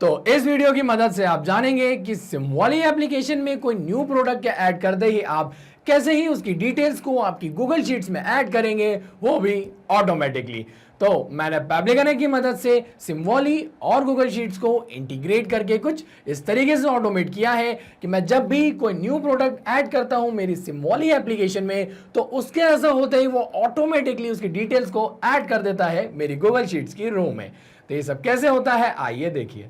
तो इस वीडियो की मदद से आप जानेंगे कि सिम्बोली एप्लीकेशन में कोई न्यू प्रोडक्ट के ऐड करते ही आप कैसे ही उसकी डिटेल्स को आपकी गूगल शीट्स में ऐड करेंगे, वो भी ऑटोमेटिकली। तो मैंने पब्लिक कनेक्ट की मदद से सिम्बोली और गूगल शीट्स को इंटीग्रेट करके कुछ इस तरीके से ऑटोमेट किया है कि मैं जब भी कोई न्यू प्रोडक्ट ऐड करता हूं मेरी सिम्बोली एप्लीकेशन में, तो उसके ऐसा होते ही वो ऑटोमेटिकली उसकी डिटेल्स को ऐड कर देता है मेरी गूगल शीट्स की रो में। तो ये सब कैसे होता है, आइए देखिए।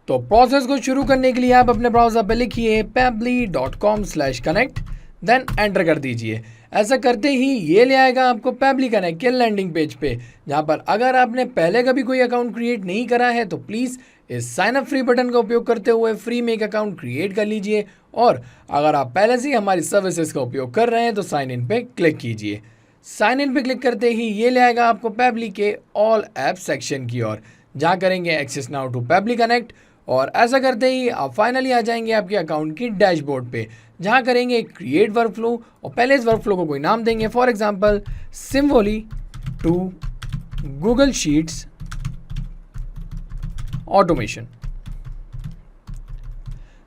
तो प्रोसेस को शुरू करने के लिए आप अपने ब्राउजर पे लिखिए pabbly.com/connect, देन एंटर कर दीजिए। ऐसा करते ही ये ले आएगा आपको पैबली कनेक्ट के लैंडिंग पेज पे, जहाँ पर अगर आपने पहले कभी कोई अकाउंट क्रिएट नहीं करा है तो प्लीज़ इस साइन अप फ्री बटन का उपयोग करते हुए फ्री में एक अकाउंट क्रिएट कर लीजिए, और अगर आप पहले से ही हमारी सर्विसेज का उपयोग कर रहे हैं तो साइन इन पे क्लिक कीजिए। साइन इन पे क्लिक करते ही ये ले आएगा आपको पैबली के ऑल ऐप सेक्शन की ओर, जहाँ करेंगे access now to Pabbly connect, और ऐसा करते ही आप फाइनली आ जाएंगे आपके अकाउंट की डैशबोर्ड पे, जहाँ करेंगे क्रिएट वर्कफ्लो, और पहले इस वर्कफ्लो को कोई नाम देंगे, फॉर एग्जांपल सिम्बोली टू गूगल शीट्स ऑटोमेशन।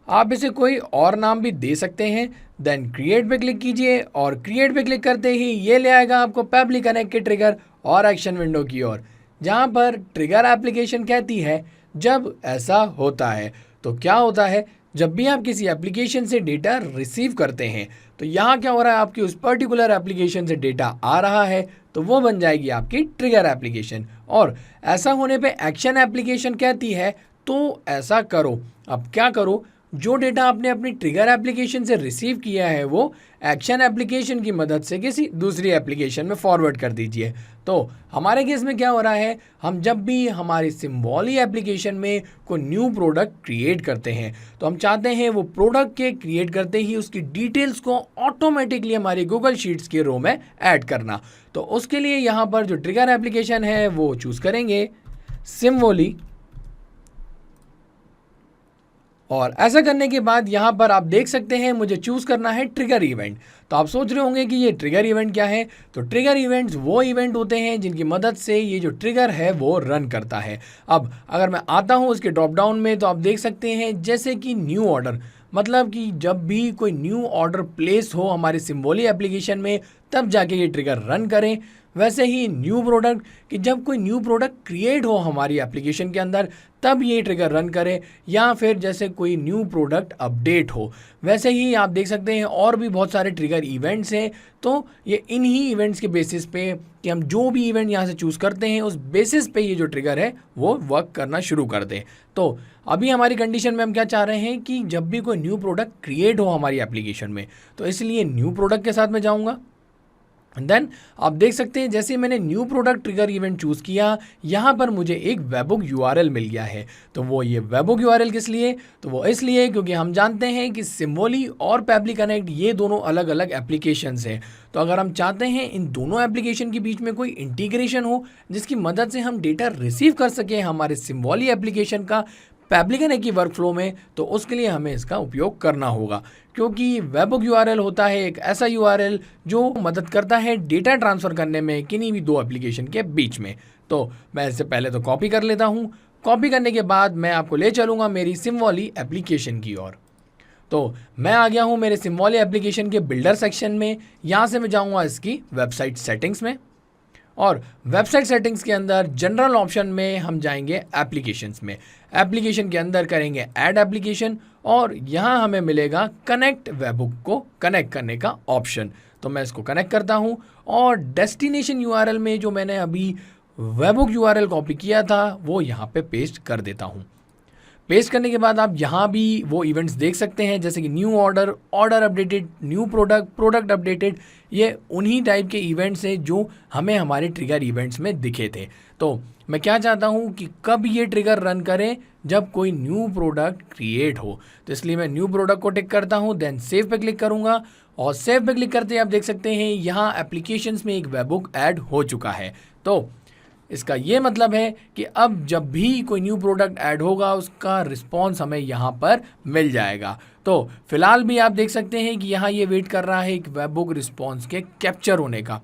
आप इसे कोई और नाम भी दे सकते हैं। देन क्रिएट पे क्लिक कीजिए, और क्रिएट पे क्लिक करते ही ये ले आएगा आपको पैबली कनेक्ट के ट्रिगर और एक्शन विंडो की ओर, जहाँ पर ट्रिगर एप्लीकेशन कहती है जब ऐसा होता है। तो क्या होता है, जब भी आप किसी एप्लीकेशन से डेटा रिसीव करते हैं तो यहाँ क्या हो रहा है, आपकी उस पर्टिकुलर एप्लीकेशन से डेटा आ रहा है तो वो बन जाएगी आपकी ट्रिगर एप्लीकेशन, और ऐसा होने पे एक्शन एप्लीकेशन कहती है तो ऐसा करो। अब क्या करो, जो डेटा आपने अपनी ट्रिगर एप्लीकेशन से रिसीव किया है वो एक्शन एप्लीकेशन की मदद से किसी दूसरी एप्लीकेशन में फॉरवर्ड कर दीजिए। तो हमारे केस में क्या हो रहा है, हम जब भी हमारी सिम्बोली एप्लीकेशन में कोई न्यू प्रोडक्ट क्रिएट करते हैं तो हम चाहते हैं वो प्रोडक्ट के क्रिएट करते ही उसकी डिटेल्स को ऑटोमेटिकली हमारी गूगल शीट्स के रो में ऐड करना। तो उसके लिए यहाँ पर जो ट्रिगर एप्लीकेशन है वो चूज़ करेंगे सिम्बोली, और ऐसा करने के बाद यहाँ पर आप देख सकते हैं मुझे चूज़ करना है ट्रिगर इवेंट। तो आप सोच रहे होंगे कि ये ट्रिगर इवेंट क्या है। तो ट्रिगर इवेंट्स वो इवेंट होते हैं जिनकी मदद से ये जो ट्रिगर है वो रन करता है। अब अगर मैं आता हूँ उसके ड्रॉप डाउन में तो आप देख सकते हैं जैसे कि न्यू ऑर्डर, मतलब कि जब भी कोई न्यू ऑर्डर प्लेस हो हमारी सिम्बोली एप्लीकेशन में तब जाके ये ट्रिगर रन करें। वैसे ही न्यू प्रोडक्ट, कि जब कोई न्यू प्रोडक्ट क्रिएट हो हमारी एप्लीकेशन के अंदर तब ये ट्रिगर रन करे, या फिर जैसे कोई न्यू प्रोडक्ट अपडेट हो। वैसे ही आप देख सकते हैं और भी बहुत सारे ट्रिगर इवेंट्स हैं। तो ये इन्हीं इवेंट्स के बेसिस पे कि हम जो भी इवेंट यहाँ से चूज़ करते हैं उस बेसिस पे ये जो ट्रिगर है वो वर्क करना शुरू कर दे। तो अभी हमारी कंडीशन में हम क्या चाह रहे हैं कि जब भी कोई न्यू प्रोडक्ट क्रिएट हो हमारी एप्लीकेशन में, तो इसलिए न्यू प्रोडक्ट के साथ में जाऊँगा। देन आप देख सकते हैं जैसे मैंने new product trigger event choose किया, यहाँ पर मुझे एक वेबहुक यूआरएल मिल गया है। तो वो ये वेबहुक यूआरएल किस लिए, तो वो इसलिए क्योंकि हम जानते हैं कि सिम्बोली और पैबली कनेक्ट ये दोनों अलग अलग एप्लीकेशंस हैं। तो अगर हम चाहते हैं इन दोनों एप्लीकेशन के बीच में कोई इंटीग्रेशन हो जिसकी मदद से हम डेटा रिसीव कर सकें हमारे सिम्बोली एप्लीकेशन का पैबली कनेक्ट की वर्कफ्लो में, तो उसके लिए हमें इसका उपयोग करना होगा। क्योंकि वेबहुक यूआरएल होता है एक ऐसा यूआरएल जो मदद करता है डेटा ट्रांसफ़र करने में किन्हीं भी दो एप्लीकेशन के बीच में। तो मैं इससे पहले तो कॉपी कर लेता हूँ। कॉपी करने के बाद मैं आपको ले चलूँगा मेरी सिम्बोली एप्लीकेशन की ओर। तो मैं आ गया हूँ मेरे सिम्बोली एप्लीकेशन के बिल्डर सेक्शन में। यहाँ से मैं जाऊँगा इसकी वेबसाइट सेटिंग्स में, और वेबसाइट सेटिंग्स के अंदर जनरल ऑप्शन में हम जाएंगे एप्लीकेशंस में। एप्लीकेशन के अंदर करेंगे ऐड एप्लीकेशन, और यहाँ हमें मिलेगा कनेक्ट वेबहुक को कनेक्ट करने का ऑप्शन। तो मैं इसको कनेक्ट करता हूँ, और डेस्टिनेशन यूआरएल में जो मैंने अभी वेबहुक यूआरएल कॉपी किया था वो यहाँ पे पेस्ट कर देता हूँ। पेस्ट करने के बाद आप यहाँ भी वो इवेंट्स देख सकते हैं जैसे कि new order, order updated, new product, product updated. ये उन्हीं टाइप के इवेंट्स हैं जो हमें हमारे ट्रिगर इवेंट्स में दिखे थे। तो मैं क्या चाहता हूँ कि कब ये ट्रिगर रन करें, जब कोई न्यू प्रोडक्ट क्रिएट हो। तो इसलिए मैं न्यू प्रोडक्ट को टिक करता हूँ, देन सेव पे क्लिक करूँगा, और सेव पे क्लिक करते ही आप देख सकते हैं यहाँ एप्लीकेशंस में एक वेबहुक ऐड हो चुका है। तो इसका ये मतलब है कि अब जब भी कोई न्यू प्रोडक्ट ऐड होगा उसका रिस्पॉन्स हमें यहाँ पर मिल जाएगा। तो फिलहाल भी आप देख सकते हैं कि यहाँ ये वेट कर रहा है एक वेबहुक रिस्पॉन्स के कैप्चर होने का।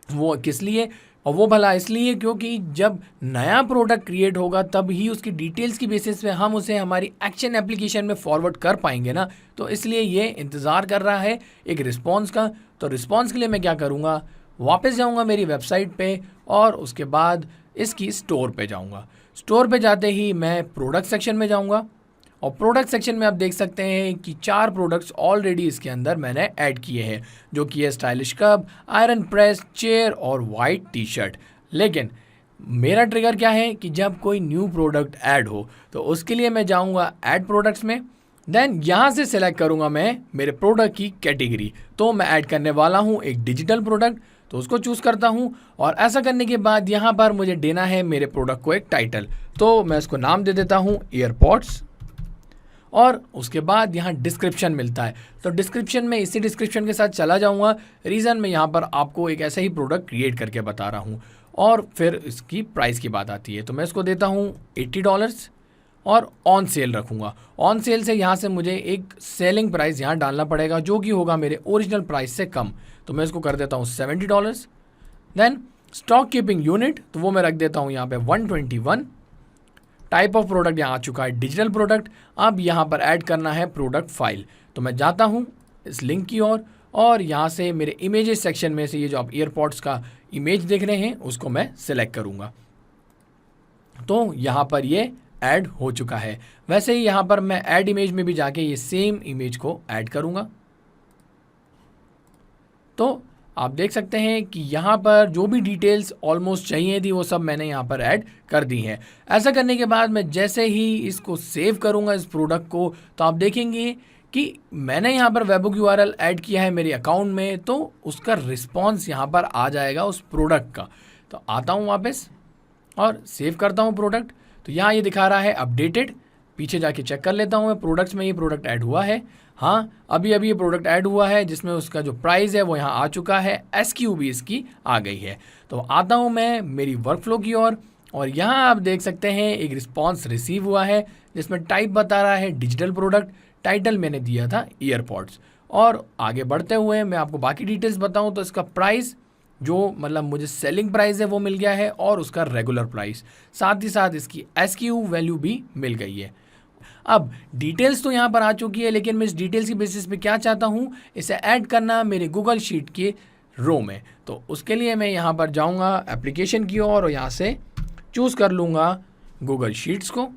वो किस लिए, और वो भला इसलिए क्योंकि जब नया प्रोडक्ट क्रिएट होगा तब ही उसकी डिटेल्स की बेसिस पे हम उसे हमारी एक्शन एप्लीकेशन में फॉरवर्ड कर पाएंगे ना। तो इसलिए ये इंतज़ार कर रहा है एक रिस्पॉन्स का। तो रिस्पॉन्स के लिए मैं क्या करूँगा, वापस जाऊँगा मेरी वेबसाइट पे और उसके बाद इसकी स्टोर पे जाऊँगा। स्टोर पे जाते ही मैं प्रोडक्ट सेक्शन में जाऊँगा और प्रोडक्ट सेक्शन में आप देख सकते हैं कि 4 प्रोडक्ट्स ऑलरेडी इसके अंदर मैंने ऐड किए हैं, जो कि है stylish cup, iron press, chair और वाइट टी शर्ट। लेकिन मेरा ट्रिगर क्या है कि जब कोई न्यू प्रोडक्ट ऐड हो तो उसके लिए मैं जाऊंगा ऐड प्रोडक्ट्स में, देन यहाँ से सिलेक्ट करूंगा मैं मेरे प्रोडक्ट की कैटेगरी। तो मैं ऐड करने वाला हूँ एक डिजिटल प्रोडक्ट, तो उसको चूज़ करता हूँ और ऐसा करने के बाद यहाँ पर मुझे देना है मेरे प्रोडक्ट को एक टाइटल। तो मैं इसको नाम दे देता हूँ ईयरपॉड्स और उसके बाद यहाँ डिस्क्रिप्शन मिलता है। तो डिस्क्रिप्शन में इसी डिस्क्रिप्शन के साथ चला जाऊँगा। रीज़न मैं यहाँ पर आपको एक ऐसा ही प्रोडक्ट क्रिएट करके बता रहा हूँ और फिर इसकी प्राइस की बात आती है। तो मैं इसको देता हूँ $80 और ऑन सेल रखूँगा। ऑन सेल से यहाँ से मुझे एक सेलिंग प्राइस यहाँ डालना पड़ेगा जो कि होगा मेरे ओरिजिनल प्राइस से कम। तो मैं इसको कर देता हूँ $70। देन स्टॉक कीपिंग यूनिट, तो वो मैं रख देता हूँ यहाँ पे 121। टाइप ऑफ प्रोडक्ट यहाँ आ चुका है डिजिटल प्रोडक्ट। अब यहाँ पर ऐड करना है प्रोडक्ट फाइल। तो मैं जाता हूँ इस लिंक की ओर और यहाँ से मेरे इमेजेस सेक्शन में से ये जो आप ईयरपॉड्स का इमेज देख रहे हैं उसको मैं सिलेक्ट करूँगा। तो यहाँ पर ये ऐड हो चुका है। वैसे ही यहाँ पर मैं ऐड इमेज में भी जाके ये सेम इमेज को ऐड करूँगा। तो आप देख सकते हैं कि यहाँ पर जो भी डिटेल्स ऑलमोस्ट चाहिए थी वो सब मैंने यहाँ पर ऐड कर दी हैं। ऐसा करने के बाद मैं जैसे ही इसको सेव करूँगा इस प्रोडक्ट को, तो आप देखेंगे कि मैंने यहाँ पर वेबहुक यूआरएल ऐड किया है मेरे अकाउंट में, तो उसका रिस्पॉन्स यहाँ पर आ जाएगा उस प्रोडक्ट का। तो आता हूँ वापस और सेव करता हूँ प्रोडक्ट। तो यहाँ ये दिखा रहा है अपडेटेड। पीछे जाके चेक कर लेता हूँ मैं प्रोडक्ट्स में ये प्रोडक्ट ऐड हुआ है। हाँ, अभी ये प्रोडक्ट ऐड हुआ है जिसमें उसका जो प्राइस है वो यहाँ आ चुका है, SKU भी इसकी आ गई है। तो आता हूँ मैं मेरी वर्कफ्लो की ओर और यहाँ आप देख सकते हैं एक रिस्पॉन्स रिसीव हुआ है जिसमें टाइप बता रहा है डिजिटल प्रोडक्ट, टाइटल मैंने दिया था ईयरपॉड्स। और आगे बढ़ते हुए मैं आपको बाकी डिटेल्स बताऊँ तो इसका प्राइस जो मतलब मुझे सेलिंग प्राइस है वो मिल गया है और उसका रेगुलर प्राइस, साथ ही साथ इसकी SKU वैल्यू भी मिल गई है। अब डिटेल्स तो यहाँ पर आ चुकी है, लेकिन मैं इस डिटेल्स की बेसिस पे क्या चाहता हूँ, इसे ऐड करना मेरे गूगल शीट के रो में। तो उसके लिए मैं यहाँ पर जाऊँगा एप्लीकेशन की ओर और यहाँ से चूज़ कर लूँगा गूगल शीट्स को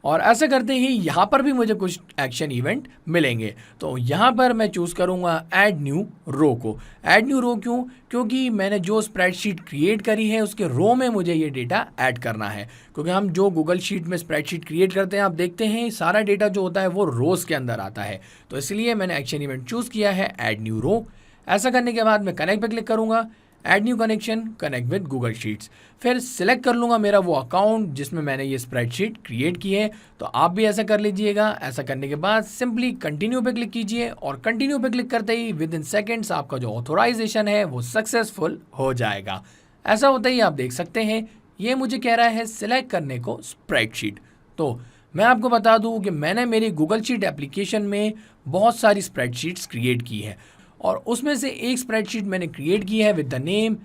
और ऐसा करते ही यहाँ पर भी मुझे कुछ एक्शन इवेंट मिलेंगे। तो यहाँ पर मैं चूज़ करूँगा ऐड न्यू रो को। ऐड न्यू रो क्यों? क्योंकि मैंने जो स्प्रेडशीट क्रिएट करी है उसके रो में मुझे ये डेटा ऐड करना है। क्योंकि हम जो गूगल शीट में स्प्रेडशीट क्रिएट करते हैं आप देखते हैं सारा डेटा जो होता है वो रोज़ के अंदर आता है। तो इसलिए मैंने एक्शन इवेंट चूज़ किया है ऐड न्यू रो। ऐसा करने के बाद मैं कनेक्ट पर क्लिक करूँगा, add new connection, connect with Google sheets. फिर सिलेक्ट कर लूँगा मेरा वो अकाउंट जिसमें मैंने ये स्प्रेडशीट क्रिएट की है। तो आप भी ऐसा कर लीजिएगा। ऐसा करने के बाद सिंपली कंटिन्यू पे क्लिक कीजिए और कंटिन्यू पे क्लिक करते ही विद इन सेकेंड्स आपका जो ऑथोराइजेशन है वो सक्सेसफुल हो जाएगा। ऐसा होता ही आप देख सकते हैं ये मुझे कह रहा है सिलेक्ट करने को स्प्रेडशीट। तो मैं आपको बता दूं कि मैंने मेरी गूगल शीट एप्लीकेशन में बहुत सारी स्प्रेडशीट्स क्रिएट की है और उसमें से एक स्प्रेडशीट मैंने क्रिएट की है विद द नेम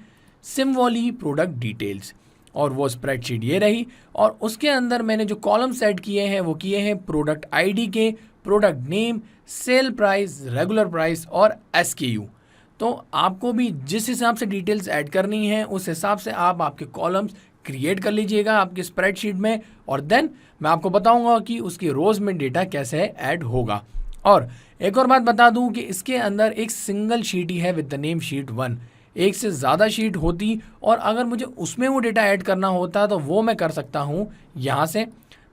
सिमवॉली प्रोडक्ट डिटेल्स और वो स्प्रेडशीट ये रही। और उसके अंदर मैंने जो कॉलम सेट किए हैं वो किए हैं प्रोडक्ट आईडी के, product name, sale price, regular price और SKU। तो आपको भी जिस हिसाब से डिटेल्स ऐड करनी है उस हिसाब से आप आपके कॉलम्स क्रिएट कर लीजिएगा आपके स्प्रेडशीट में और देन मैं आपको बताऊंगा कि उसकी रोज़ में डेटा कैसे ऐड होगा। और एक और बात बता दूं कि इसके अंदर एक सिंगल शीट ही है विद द नेम शीट 1। एक से ज़्यादा शीट होती और अगर मुझे उसमें वो डेटा ऐड करना होता तो वो मैं कर सकता हूँ यहाँ से।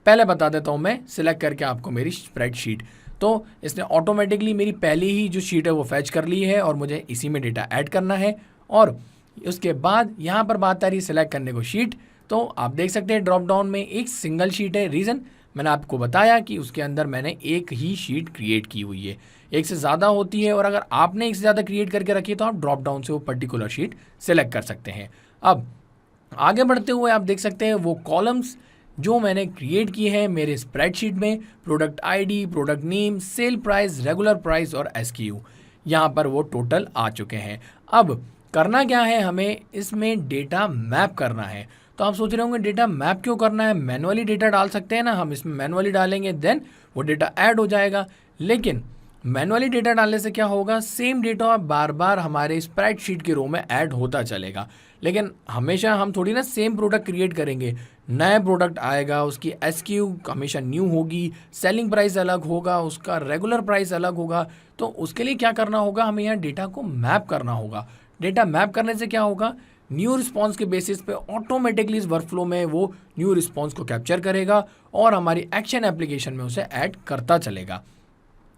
पहले बता देता हूँ मैं सिलेक्ट करके आपको मेरी स्प्रेडशीट। तो इसने ऑटोमेटिकली मेरी पहली ही जो शीट है वो फैच कर ली है और मुझे इसी में डेटा ऐड करना है। और उसके बाद यहाँ पर बात आ रही है सिलेक्ट करने को शीट। तो आप देख सकते हैं ड्रॉप डाउन में एक सिंगल शीट है। रीज़न मैंने आपको बताया कि उसके अंदर मैंने एक ही शीट क्रिएट की हुई है। एक से ज़्यादा होती है और अगर आपने एक से ज़्यादा क्रिएट करके रखी है तो आप ड्रॉप डाउन से वो पर्टिकुलर शीट सेलेक्ट कर सकते हैं। अब आगे बढ़ते हुए आप देख सकते हैं वो कॉलम्स जो मैंने क्रिएट किए हैं मेरे स्प्रेडशीट में, product ID, product name, sale price, regular price और SKU, यहाँ पर वो टोटल आ चुके हैं। अब करना क्या है, हमें इसमें डेटा मैप करना है। तो आप सोच रहे होंगे डेटा मैप क्यों करना है, मैनुअली डेटा डाल सकते हैं ना, हम इसमें मैनुअली डालेंगे देन वो डेटा ऐड हो जाएगा। लेकिन मैनुअली डेटा डालने से क्या होगा, सेम डेटा बार बार हमारे स्प्रेडशीट के रो में ऐड होता चलेगा। लेकिन हमेशा हम थोड़ी ना सेम प्रोडक्ट क्रिएट करेंगे, नया प्रोडक्ट आएगा, उसकी एसक्यू हमेशा न्यू होगी, सेलिंग प्राइस अलग होगा, उसका रेगुलर प्राइस अलग होगा। तो उसके लिए क्या करना होगा, हमें यहाँ डेटा को मैप करना होगा। डेटा मैप करने से क्या होगा, न्यू रिस्पॉन्स के बेसिस पे ऑटोमेटिकली इस वर्कफ्लो में वो न्यू रिस्पॉन्स को कैप्चर करेगा और हमारी एक्शन एप्लीकेशन में उसे ऐड करता चलेगा।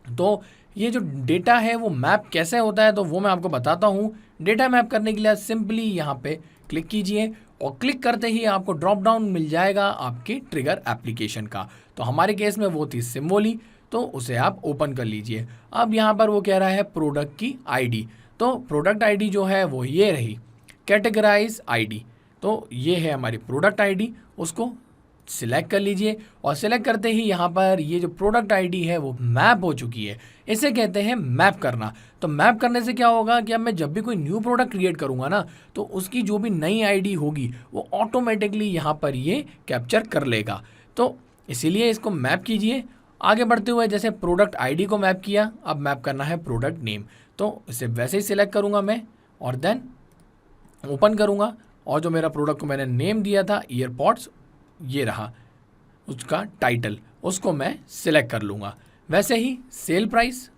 तो ये जो डेटा है वो मैप कैसे होता है, तो वो मैं आपको बताता हूँ। डेटा मैप करने के लिए सिंपली यहाँ पे क्लिक कीजिए और क्लिक करते ही आपको ड्रॉप डाउन मिल जाएगा आपकी ट्रिगर एप्लीकेशन का। तो हमारे केस में वो थी सिम्बोली, तो उसे आप ओपन कर लीजिए। अब यहाँ पर वो कह रहा है प्रोडक्ट की आईडी, तो प्रोडक्ट आईडी जो है वो ये रही, कैटेगराइज आईडी। तो ये है हमारी प्रोडक्ट आईडी, उसको सिलेक्ट कर लीजिए और सिलेक्ट करते ही यहाँ पर ये जो प्रोडक्ट आईडी है वो मैप हो चुकी है। इसे कहते हैं मैप करना। तो मैप करने से क्या होगा कि अब मैं जब भी कोई न्यू प्रोडक्ट क्रिएट करूँगा ना, तो उसकी जो भी नई आईडी होगी वो ऑटोमेटिकली यहाँ पर ये कैप्चर कर लेगा। तो इसीलिए इसको मैप कीजिए। आगे बढ़ते हुए जैसे प्रोडक्ट आईडी को मैप किया, अब मैप करना है प्रोडक्ट नेम। तो इसे वैसे ही सिलेक्ट करूँगा मैं और देन ओपन करूँगा और जो मेरा प्रोडक्ट को मैंने नेम दिया था ईयरपॉड्स, ये रहा उसका टाइटल, उसको मैं सिलेक्ट कर लूँगा। वैसे ही सेल प्राइस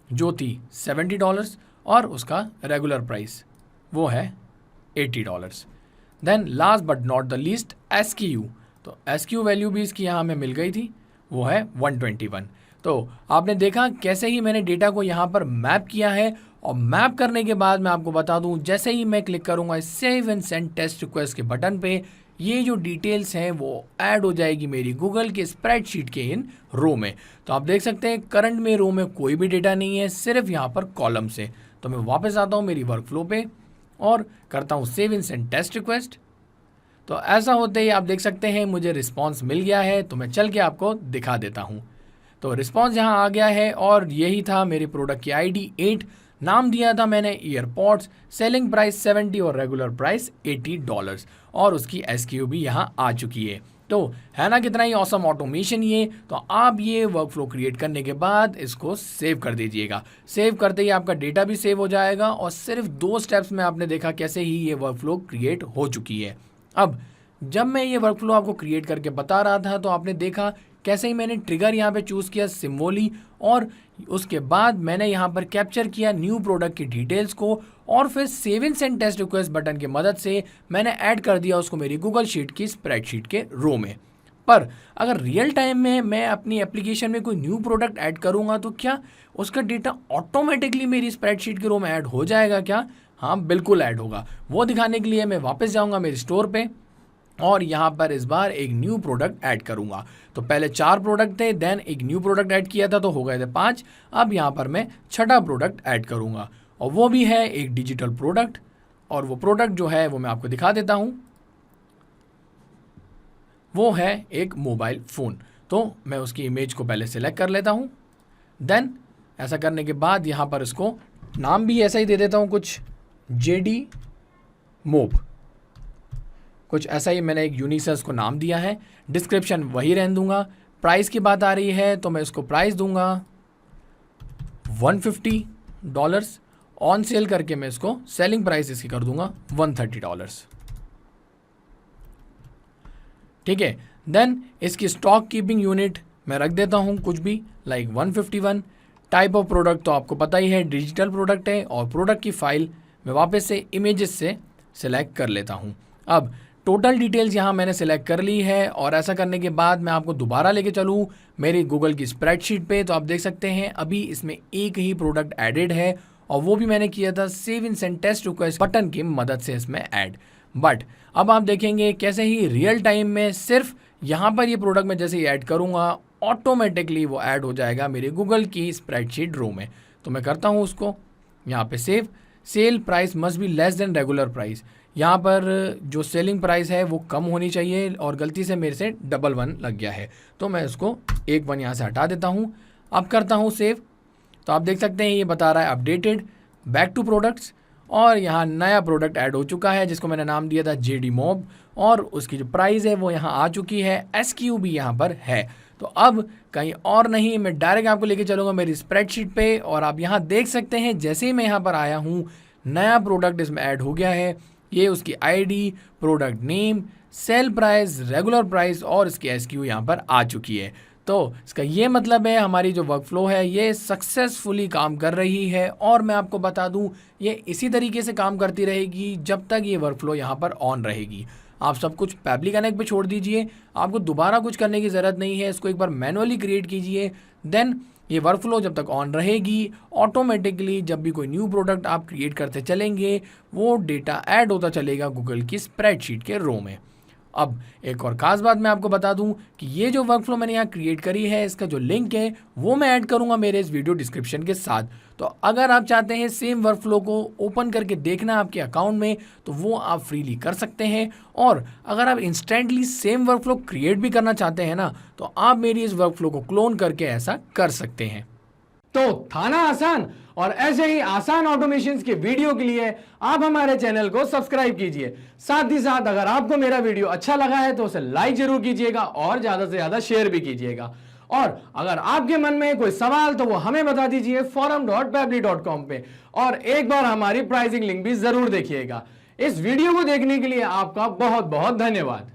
जो थी $70 और उसका रेगुलर प्राइस वो है $80। Then last but not the least SKU, तो SKU वैल्यू भी इसकी यहाँ हमें मिल गई थी, वो है 121। तो आपने देखा कैसे ही मैंने डेटा को यहाँ पर मैप किया है। और मैप करने के बाद मैं आपको बता दूं, जैसे ही मैं क्लिक करूंगा save and send test request के बटन पे, ये जो डिटेल्स हैं वो ऐड हो जाएगी मेरी गूगल के स्प्रेडशीट के इन रो में। तो आप देख सकते हैं करंट में रो में कोई भी डेटा नहीं है, सिर्फ यहाँ पर कॉलम से। तो मैं वापस आता हूँ मेरी वर्कफ्लो पे और करता हूँ save and send test request. तो ऐसा होते ही आप देख सकते हैं मुझे रिस्पॉन्स मिल गया है। तो मैं चल के आपको दिखा देता हूँ। तो रिस्पॉन्स यहाँ आ गया है और यही था मेरे प्रोडक्ट की आईडी 8, नाम दिया था मैंने ईयरपॉड्स, सेलिंग प्राइस 70 और रेगुलर प्राइस $80 और उसकी SKU भी यहाँ आ चुकी है। तो है ना कितना ही ऑसम ऑटोमेशन ये। तो आप ये वर्कफ्लो क्रिएट करने के बाद इसको सेव कर दीजिएगा। सेव करते ही आपका डेटा भी सेव हो जाएगा और सिर्फ 2 स्टेप्स में आपने देखा कैसे ही ये वर्कफ्लो क्रिएट हो चुकी है। अब जब मैं ये वर्कफ्लो आपको क्रिएट करके बता रहा था तो आपने देखा कैसे ही मैंने ट्रिगर यहाँ पे चूज़ किया सिम्बोली, और उसके बाद मैंने यहाँ पर कैप्चर किया न्यू प्रोडक्ट की डिटेल्स को और फिर save and send test request button की मदद से मैंने ऐड कर दिया उसको मेरी गूगल शीट की स्प्रेडशीट के रो में। पर अगर रियल टाइम में मैं अपनी एप्लीकेशन में कोई न्यू प्रोडक्ट ऐड करूँगा तो क्या उसका डेटा ऑटोमेटिकली मेरी स्प्रेडशीट के रो में ऐड हो जाएगा क्या? हाँ, बिल्कुल ऐड होगा। वो दिखाने के लिए मैं वापस जाऊँगा मेरे स्टोर पर और यहाँ पर इस बार एक न्यू प्रोडक्ट ऐड करूँगा। तो पहले 4 प्रोडक्ट थे, देन एक न्यू प्रोडक्ट ऐड किया था तो हो गए थे 5। अब यहाँ पर मैं 6ठा प्रोडक्ट ऐड करूँगा और वो भी है एक डिजिटल प्रोडक्ट। और वो प्रोडक्ट जो है वो मैं आपको दिखा देता हूँ, वो है एक मोबाइल फ़ोन। तो मैं उसकी इमेज को पहले सेलेक्ट कर लेता हूँ। देन ऐसा करने के बाद यहाँ पर इसको नाम भी ऐसा ही दे देता हूँ, कुछ JD मोब, कुछ ऐसा ही मैंने एक यूनिक सा इसको नाम दिया है। डिस्क्रिप्शन वही रहने दूंगा। प्राइस की बात आ रही है तो मैं इसको प्राइस दूंगा $150। ऑन सेल करके मैं इसको सेलिंग प्राइस इसकी कर दूंगा $130। ठीक है। देन इसकी स्टॉक कीपिंग यूनिट मैं रख देता हूं कुछ भी लाइक 151। टाइप ऑफ प्रोडक्ट तो आपको पता ही है डिजिटल प्रोडक्ट है और प्रोडक्ट की फाइल मैं वापस से इमेजेस से सिलेक्ट कर लेता हूं। अब टोटल डिटेल्स यहाँ मैंने सेलेक्ट कर ली है और ऐसा करने के बाद मैं आपको दोबारा लेके चलूँ मेरी गूगल की स्प्रेडशीट पे, तो आप देख सकते हैं अभी इसमें एक ही प्रोडक्ट एडेड है और वो भी मैंने किया था save and send test request button की मदद से इसमें ऐड। बट अब आप देखेंगे कैसे ही रियल टाइम में सिर्फ यहाँ पर ये प्रोडक्ट मैं जैसे ही ऐड करूँगा ऑटोमेटिकली वो ऐड हो जाएगा मेरे गूगल की स्प्रेडशीट रो में। तो मैं करता हूँ उसको यहाँ पे save. Sale price must be less than regular price. यहाँ पर जो सेलिंग प्राइस है वो कम होनी चाहिए और गलती से मेरे से 1 लग गया है तो मैं इसको 1 यहाँ से हटा देता हूँ। अब करता हूँ सेव। तो आप देख सकते हैं ये बता रहा है अपडेटेड बैक टू प्रोडक्ट्स और यहाँ नया प्रोडक्ट ऐड हो चुका है जिसको मैंने नाम दिया था जेडी मॉब और उसकी जो प्राइस है वो यहाँ आ चुकी है, एसक्यू भी यहाँ पर है। तो अब कहीं और नहीं, मैं डायरेक्ट आपको लेके चलूँगा मेरी स्प्रेडशीट पे और आप यहाँ देख सकते हैं जैसे ही मैं यहाँ पर आया हूँ नया प्रोडक्ट इसमें ऐड हो गया है। ये उसकी ID, product name, sale price, regular price और इसकी एसक्यू यहाँ पर आ चुकी है। तो इसका ये मतलब है हमारी जो वर्कफ्लो है ये सक्सेसफुली काम कर रही है और मैं आपको बता दूं ये इसी तरीके से काम करती रहेगी जब तक ये वर्कफ्लो यहाँ पर ऑन रहेगी। आप सब कुछ पैबली कनेक्ट पे छोड़ दीजिए, आपको दोबारा कुछ करने की ज़रूरत नहीं है, इसको एक बार मैनुअली क्रिएट कीजिए। देन ये वर्कफ्लो जब तक ऑन रहेगी ऑटोमेटिकली जब भी कोई न्यू प्रोडक्ट आप क्रिएट करते चलेंगे वो डेटा ऐड होता चलेगा गूगल की स्प्रेडशीट के रो में। अब एक और ख़ास बात मैं आपको बता दूं कि ये जो वर्कफ्लो मैंने यहाँ क्रिएट करी है इसका जो लिंक है वो मैं ऐड करूँगा मेरे इस वीडियो डिस्क्रिप्शन के साथ। तो अगर आप चाहते हैं सेम वर्कफ्लो को ओपन करके देखना आपके अकाउंट में तो वो आप फ्रीली कर सकते हैं और अगर आप इंस्टेंटली सेम वर्कफ्लो क्रिएट भी करना चाहते हैं ना तो आप मेरी इस वर्कफ्लो को क्लोन करके ऐसा कर सकते हैं। तो था ना आसान, और ऐसे ही आसान ऑटोमेशन के वीडियो के लिए आप हमारे चैनल को सब्सक्राइब कीजिए। साथ ही साथ अगर आपको मेरा वीडियो अच्छा लगा है तो उसे लाइक जरूर कीजिएगा और ज्यादा से ज्यादा शेयर भी कीजिएगा। और अगर आपके मन में कोई सवाल तो वो हमें बता दीजिए forum.pabbly.com पे और एक बार हमारी प्राइसिंग लिंक भी जरूर देखिएगा। इस वीडियो को देखने के लिए आपका बहुत बहुत धन्यवाद।